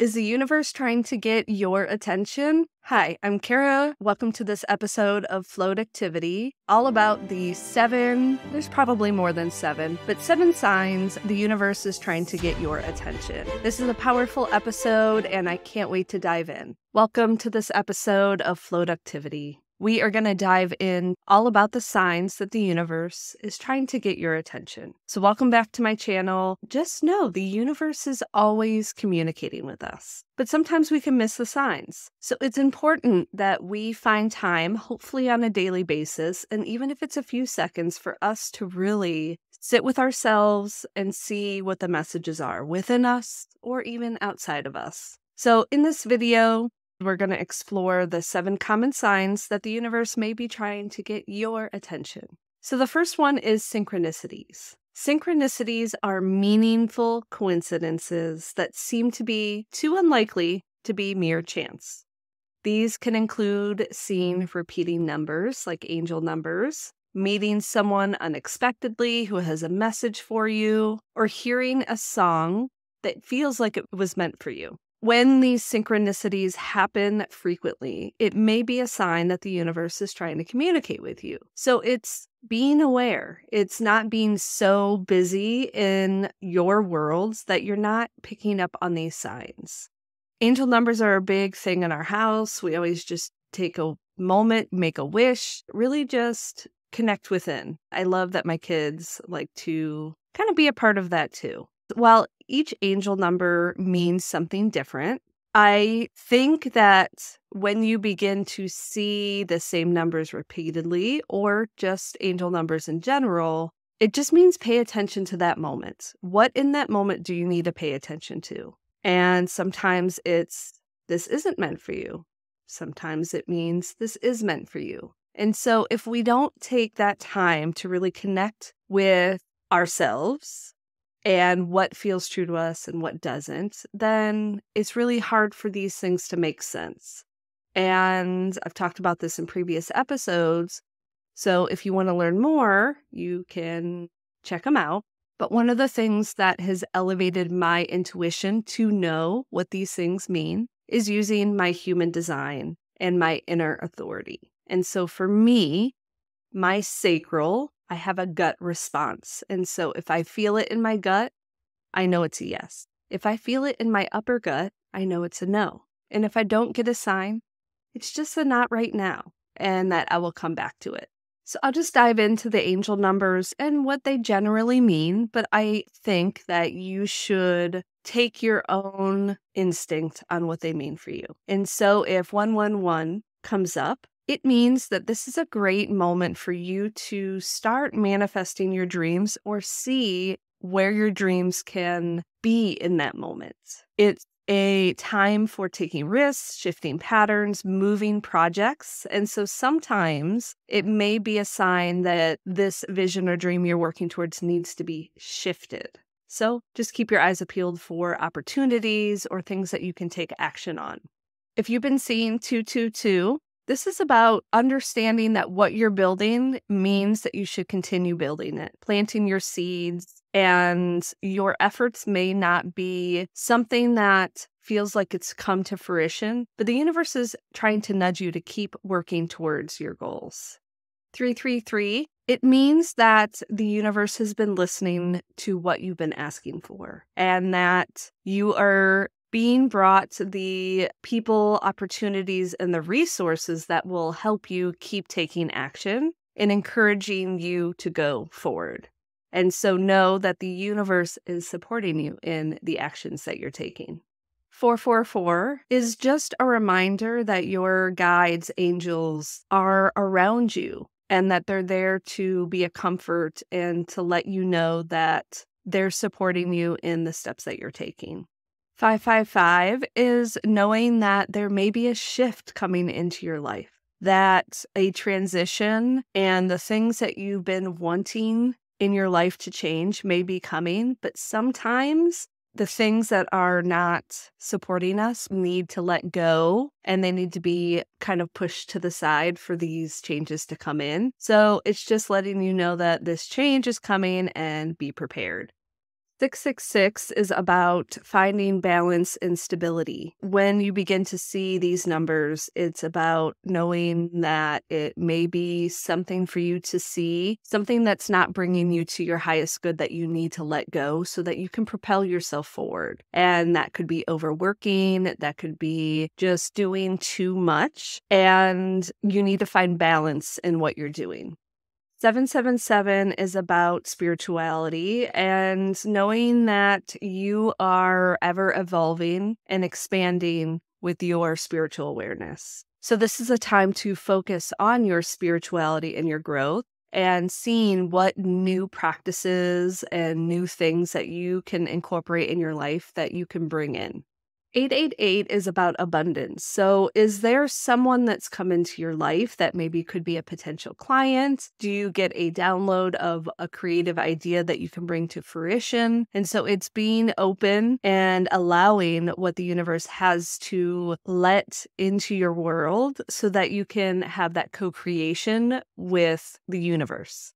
Is the universe trying to get your attention? Hi, I'm Kara. Welcome to this episode of Floductivity, all about the there's probably more than seven, but 7 signs the universe is trying to get your attention. This is a powerful episode, and I can't wait to dive in. Welcome to this episode of Floductivity. We are going to dive in all about the signs that the universe is trying to get your attention. So welcome back to my channel. Just know the universe is always communicating with us, but sometimes we can miss the signs. So it's important that we find time, hopefully on a daily basis, and even if it's a few seconds, for us to really sit with ourselves and see what the messages are within us or even outside of us. So in this video, we're going to explore the 7 common signs that the universe may be trying to get your attention. So the first one is synchronicities. Synchronicities are meaningful coincidences that seem to be too unlikely to be mere chance. These can include seeing repeating numbers like angel numbers, meeting someone unexpectedly who has a message for you, or hearing a song that feels like it was meant for you. When these synchronicities happen frequently, it may be a sign that the universe is trying to communicate with you. So it's being aware. It's not being so busy in your worlds that you're not picking up on these signs. Angel numbers are a big thing in our house. We always just take a moment, make a wish, really just connect within. I love that my kids like to kind of be a part of that too. While each angel number means something different, I think that when you begin to see the same numbers repeatedly, or just angel numbers in general, it just means pay attention to that moment. What in that moment do you need to pay attention to? And sometimes it's, this isn't meant for you. Sometimes it means this is meant for you. And so if we don't take that time to really connect with ourselves and what feels true to us and what doesn't, then it's really hard for these things to make sense. And I've talked about this in previous episodes. So if you want to learn more, you can check them out. But one of the things that has elevated my intuition to know what these things mean is using my human design and my inner authority. And so for me, my sacral, I have a gut response. And so if I feel it in my gut, I know it's a yes. If I feel it in my upper gut, I know it's a no. And if I don't get a sign, it's just a not right now, and that I will come back to it. So I'll just dive into the angel numbers and what they generally mean, but I think that you should take your own instinct on what they mean for you. And so if 111 comes up, it means that this is a great moment for you to start manifesting your dreams or see where your dreams can be in that moment. It's a time for taking risks, shifting patterns, moving projects. And so sometimes it may be a sign that this vision or dream you're working towards needs to be shifted. So just keep your eyes peeled for opportunities or things that you can take action on. If you've been seeing 222, this is about understanding that what you're building means that you should continue building it, planting your seeds, and your efforts may not be something that feels like it's come to fruition, but the universe is trying to nudge you to keep working towards your goals. 333, it means that the universe has been listening to what you've been asking for, and that you are being brought the people, opportunities, and the resources that will help you keep taking action and encouraging you to go forward. And so know that the universe is supporting you in the actions that you're taking. 444 is just a reminder that your guides, angels, are around you and that they're there to be a comfort and to let you know that they're supporting you in the steps that you're taking. 555 is knowing that there may be a shift coming into your life, that a transition and the things that you've been wanting in your life to change may be coming, but sometimes the things that are not supporting us need to let go and they need to be kind of pushed to the side for these changes to come in. So it's just letting you know that this change is coming and be prepared. 666 is about finding balance and stability. When you begin to see these numbers, it's about knowing that it may be something for you to see, something that's not bringing you to your highest good that you need to let go so that you can propel yourself forward. And that could be overworking, that could be just doing too much, and you need to find balance in what you're doing. 777 is about spirituality and knowing that you are ever evolving and expanding with your spiritual awareness. So this is a time to focus on your spirituality and your growth and seeing what new practices and new things that you can incorporate in your life that you can bring in. 888 is about abundance. So is there someone that's come into your life that maybe could be a potential client? Do you get a download of a creative idea that you can bring to fruition? And so it's being open and allowing what the universe has to let into your world so that you can have that co-creation with the universe.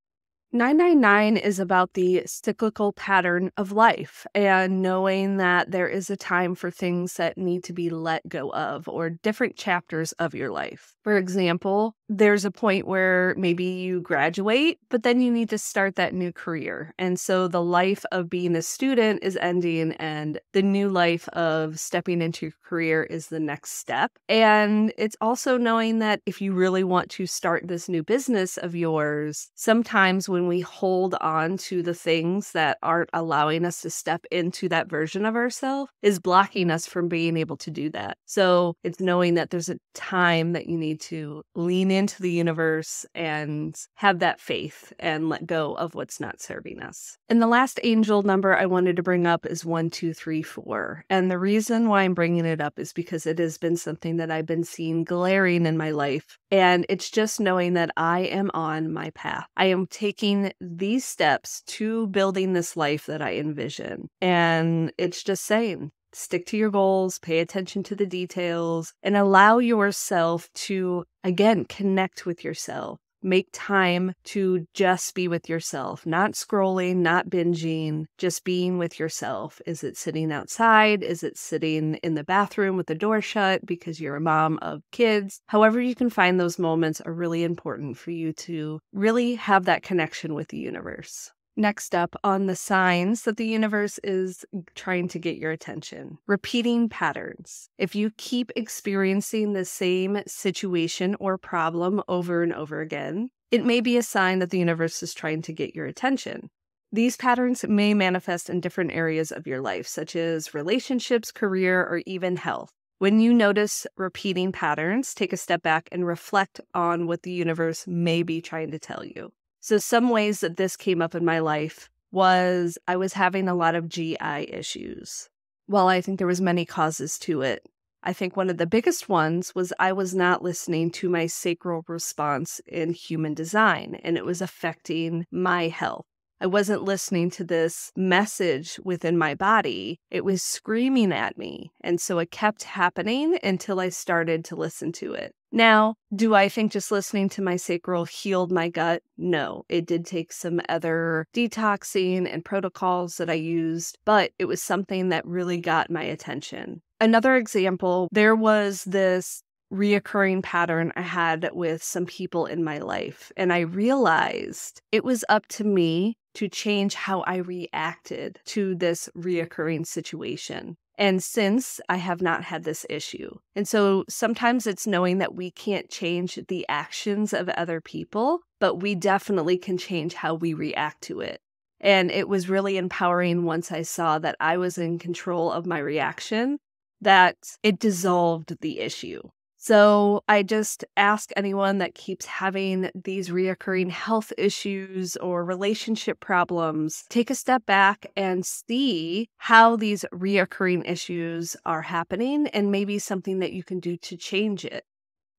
999 is about the cyclical pattern of life and knowing that there is a time for things that need to be let go of or different chapters of your life. For example, there's a point where maybe you graduate, but then you need to start that new career. And so the life of being a student is ending and the new life of stepping into your career is the next step. And it's also knowing that if you really want to start this new business of yours, sometimes when we hold on to the things that aren't allowing us to step into that version of ourselves is blocking us from being able to do that. So it's knowing that there's a time that you need to lean into the universe and have that faith and let go of what's not serving us. And the last angel number I wanted to bring up is 1234. And the reason why I'm bringing it up is because it has been something that I've been seeing glaring in my life. And it's just knowing that I am on my path. I am taking these steps to building this life that I envision. And it's just saying, stick to your goals, pay attention to the details, and allow yourself to, again, connect with yourself. Make time to just be with yourself, not scrolling, not binging, just being with yourself. Is it sitting outside? Is it sitting in the bathroom with the door shut because you're a mom of kids? However you can find those moments are really important for you to really have that connection with the universe. Next up on the signs that the universe is trying to get your attention. Repeating patterns. If you keep experiencing the same situation or problem over and over again, it may be a sign that the universe is trying to get your attention. These patterns may manifest in different areas of your life, such as relationships, career, or even health. When you notice repeating patterns, take a step back and reflect on what the universe may be trying to tell you. So some ways that this came up in my life was I was having a lot of GI issues. Well, I think there was many causes to it. I think one of the biggest ones was I was not listening to my sacral response in human design, and it was affecting my health. I wasn't listening to this message within my body. It was screaming at me. And so it kept happening until I started to listen to it. Now, do I think just listening to my sacral healed my gut? No, it did take some other detoxing and protocols that I used, but it was something that really got my attention. Another example, there was this reoccurring pattern I had with some people in my life, and I realized it was up to me to change how I reacted to this reoccurring situation. And since I have not had this issue. And so sometimes it's knowing that we can't change the actions of other people, but we definitely can change how we react to it. And it was really empowering once I saw that I was in control of my reaction, that it dissolved the issue. So I just ask anyone that keeps having these reoccurring health issues or relationship problems, take a step back and see how these reoccurring issues are happening and maybe something that you can do to change it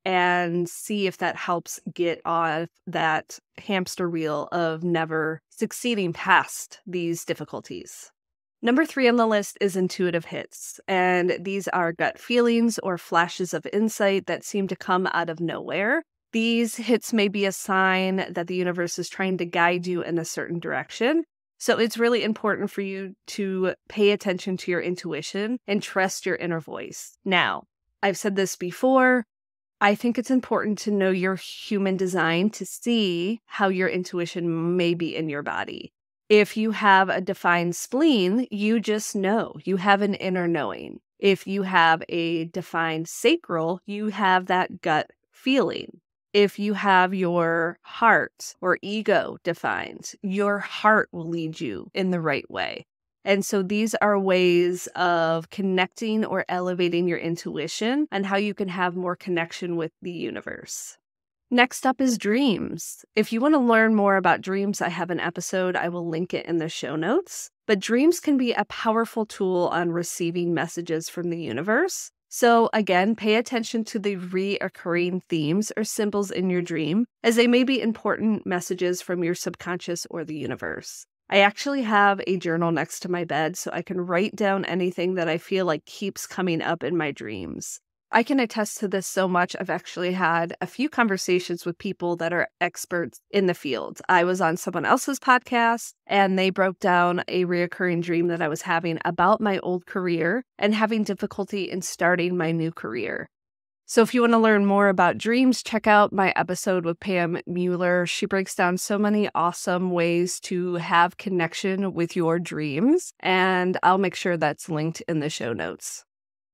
and see if that helps get off that hamster wheel of never succeeding past these difficulties. Number 3 on the list is intuitive hits, and these are gut feelings or flashes of insight that seem to come out of nowhere. These hits may be a sign that the universe is trying to guide you in a certain direction. So it's really important for you to pay attention to your intuition and trust your inner voice. Now, I've said this before. I think it's important to know your human design to see how your intuition may be in your body. If you have a defined spleen, you just know. You have an inner knowing. If you have a defined sacral, you have that gut feeling. If you have your heart or ego defined, your heart will lead you in the right way. And so these are ways of connecting or elevating your intuition and how you can have more connection with the universe. Next up is dreams. If you want to learn more about dreams, I have an episode. I will link it in the show notes. But dreams can be a powerful tool on receiving messages from the universe. So again, pay attention to the reoccurring themes or symbols in your dream, as they may be important messages from your subconscious or the universe. I actually have a journal next to my bed so I can write down anything that I feel like keeps coming up in my dreams. I can attest to this so much. I've actually had a few conversations with people that are experts in the field. I was on someone else's podcast and they broke down a reoccurring dream that I was having about my old career and having difficulty in starting my new career. So if you want to learn more about dreams, check out my episode with Pam Mueller. She breaks down so many awesome ways to have connection with your dreams, and I'll make sure that's linked in the show notes.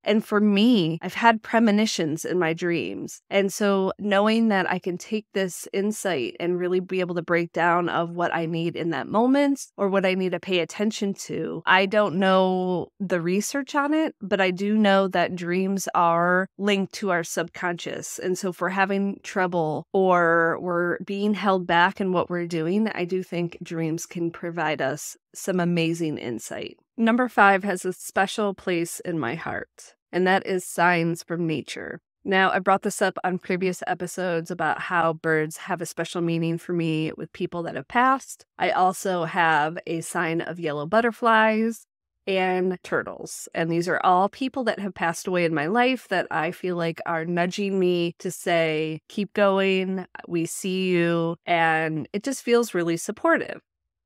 And for me, I've had premonitions in my dreams. And so knowing that I can take this insight and really be able to break down of what I need in that moment or what I need to pay attention to. I don't know the research on it, but I do know that dreams are linked to our subconscious. And so if we're having trouble or we're being held back in what we're doing, I do think dreams can provide us some amazing insight. Number 5 has a special place in my heart, and that is signs from nature. Now, I brought this up on previous episodes about how birds have a special meaning for me with people that have passed. I also have a sign of yellow butterflies and turtles, and these are all people that have passed away in my life that I feel like are nudging me to say, keep going, we see you, and it just feels really supportive.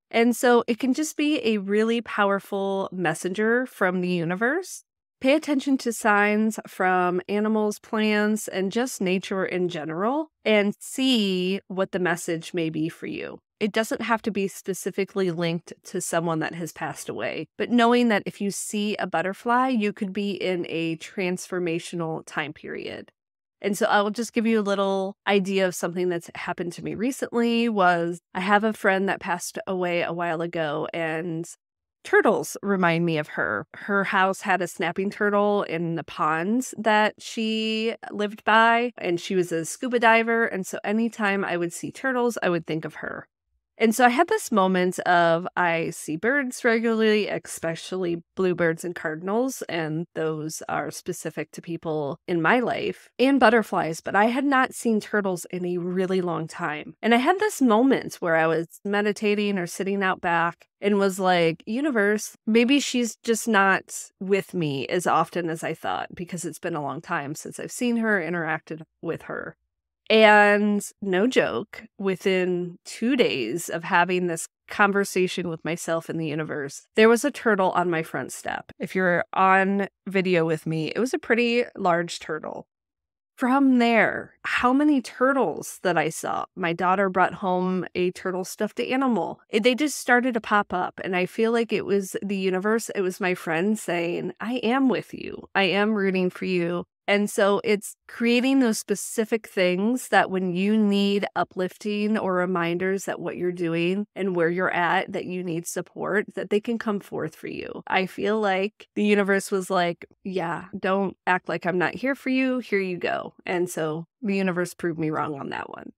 And so it can just be a really powerful messenger from the universe. Pay attention to signs from animals, plants, and just nature in general, and see what the message may be for you. It doesn't have to be specifically linked to someone that has passed away, but knowing that if you see a butterfly, you could be in a transformational time period. And so I'll just give you a little idea of something that's happened to me recently. Was I have a friend that passed away a while ago, and turtles remind me of her. Her house had a snapping turtle in the ponds that she lived by, and she was a scuba diver. And so anytime I would see turtles, I would think of her. And so I had this moment of I see birds regularly, especially bluebirds and cardinals, and those are specific to people in my life, and butterflies, but I had not seen turtles in a really long time. And I had this moment where I was meditating or sitting out back and was like, universe, maybe she's just not with me as often as I thought because it's been a long time since I've seen her, interacted with her. And no joke, within 2 days of having this conversation with myself and the universe, there was a turtle on my front step. If you're on video with me, it was a pretty large turtle. From there, how many turtles that I saw? My daughter brought home a turtle stuffed animal. They just started to pop up. And I feel like it was the universe. It was my friend saying, I am with you. I am rooting for you. And so it's creating those specific things that when you need uplifting or reminders that what you're doing and where you're at, that you need support, that they can come forth for you. I feel like the universe was like, yeah, don't act like I'm not here for you. Here you go. And so the universe proved me wrong on that one.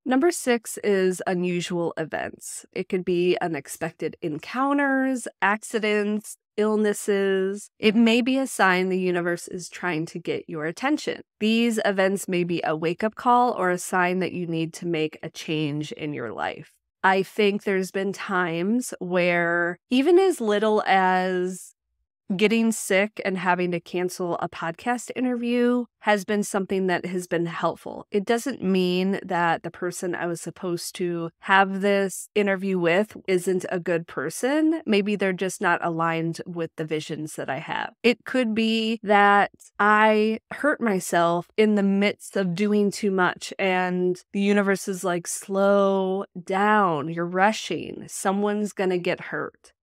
Number 6 is unusual events. It could be unexpected encounters, accidents, illnesses. It may be a sign the universe is trying to get your attention. These events may be a wake-up call or a sign that you need to make a change in your life. I think there's been times where even as little as Getting sick and having to cancel a podcast interview has been something that has been helpful. It doesn't mean that the person I was supposed to have this interview with isn't a good person. Maybe they're just not aligned with the visions that I have. It could be that I hurt myself in the midst of doing too much and the universe is like, slow down, you're rushing, someone's gonna get hurt.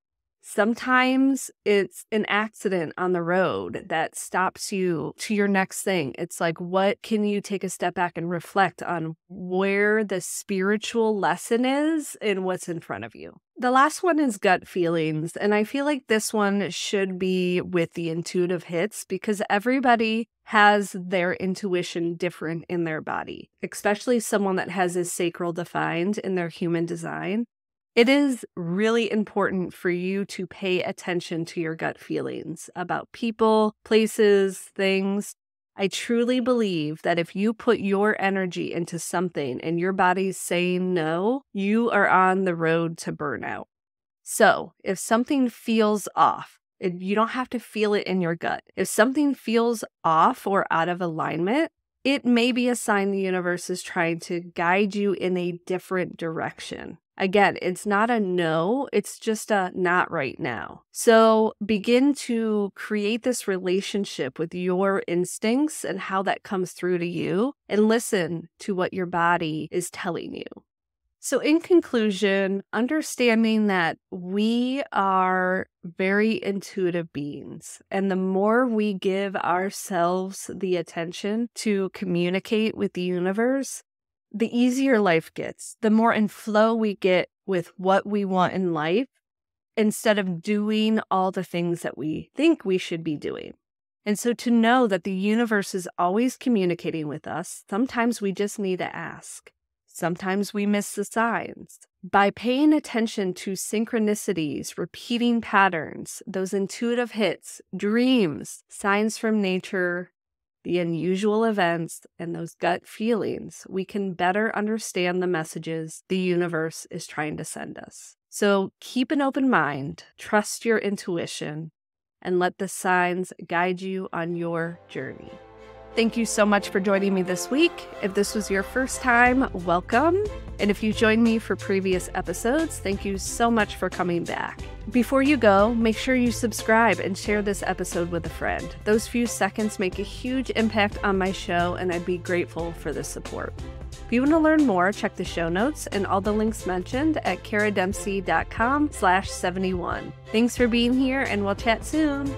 Sometimes it's an accident on the road that stops you to your next thing. It's like, what can you take a step back and reflect on where the spiritual lesson is and what's in front of you? The last one is gut feelings. And I feel like this one should be with the intuitive hits because everybody has their intuition different in their body, especially someone that has a sacral defined in their human design. It is really important for you to pay attention to your gut feelings about people, places, things. I truly believe that if you put your energy into something and your body's saying no, you are on the road to burnout. So if something feels off, you don't have to feel it in your gut. If something feels off or out of alignment, it may be a sign the universe is trying to guide you in a different direction. Again, it's not a no, it's just a not right now. So begin to create this relationship with your instincts and how that comes through to you, and listen to what your body is telling you. So in conclusion, understanding that we are very intuitive beings, and the more we give ourselves the attention to communicate with the universe, the easier life gets, the more in flow we get with what we want in life, instead of doing all the things that we think we should be doing. And so to know that the universe is always communicating with us, sometimes we just need to ask. Sometimes we miss the signs. By paying attention to synchronicities, repeating patterns, those intuitive hits, dreams, signs from nature, the unusual events, and those gut feelings, we can better understand the messages the universe is trying to send us. So keep an open mind, trust your intuition, and let the signs guide you on your journey. Thank you so much for joining me this week. If this was your first time, welcome. And if you joined me for previous episodes, thank you so much for coming back. Before you go, make sure you subscribe and share this episode with a friend. Those few seconds make a huge impact on my show, and I'd be grateful for the support. If you want to learn more, check the show notes and all the links mentioned at karadempsey.com/71. Thanks for being here, and we'll chat soon.